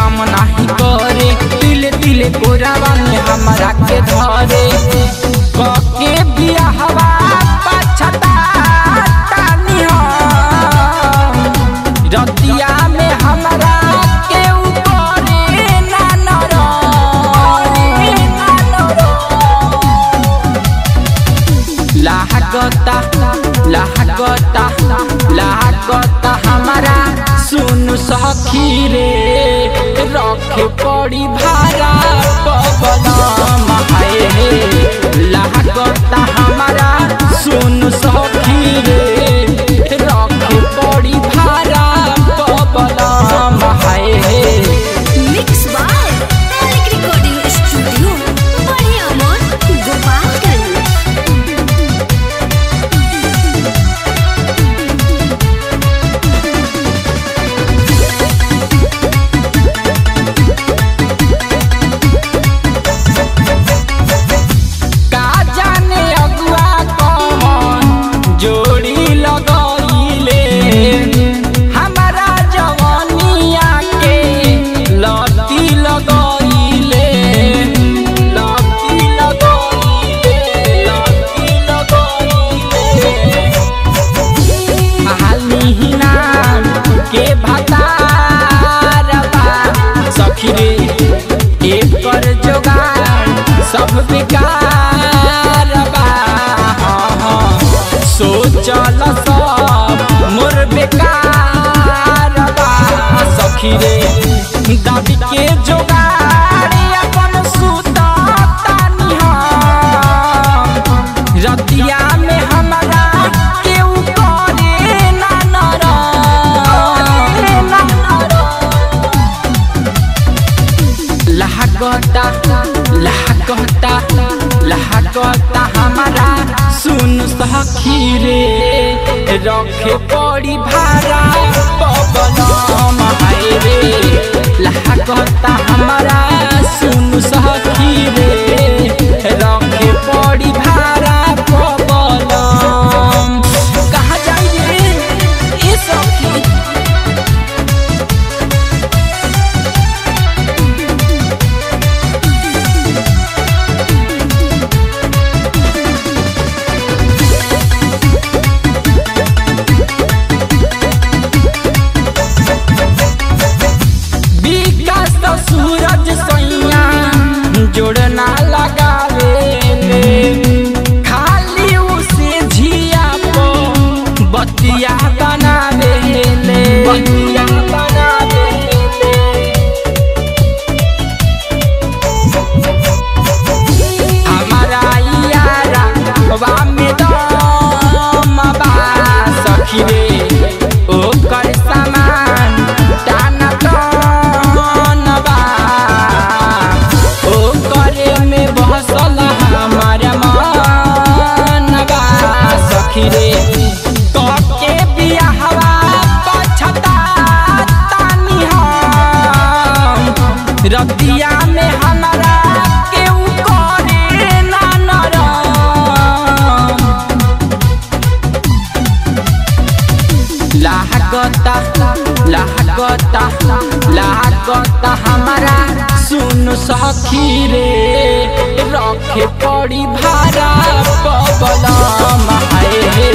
काम नहीं करे, तिले तिले कोरावा में हमरा के धरे। कके बियाहवा पछतातानी हम, रतिया में हमरा के ऊपर ना लागता हमारा सुन सखी रे, रखे पड़ी भारा पवनम हाय हे। लागता हमारा सुन सखी रे, रखे पड़ी भारा पवनम हाय हे। मिक्स बाय तारिक रिकॉर्डिंग स्टूडियो बढ़िया मोर गोपालगंज। एकर जोगार सब बेकार बा, सोचल सब मोर बेकार बा। सखी रे दाबी के जोगार अपन सुततानी हम, रतिया में हमरा केहू करे ना लागता हमारा सुन सखी रे, रखे पड़ी भारा पवनम हाय रे। लागता हमारा सुन सखी रे, रखे पड़ी भारा पवनम। कहाँ जाइए ये सखी? सूरज सैया जोड़ना लगावे ले, खाली उसे झिया को बतिया बनावे ले, बतिया बनावे ले। हमारा यारा वा में दम बा सखी रे, ओकर सामान टाना रे। कके बियाहवा पछतातानी हम, रतिया में हमरा केहू करे ना नरम। लागता हमारा सुन सखी रे, रखे पड़ी भारा पवनम हाय हे।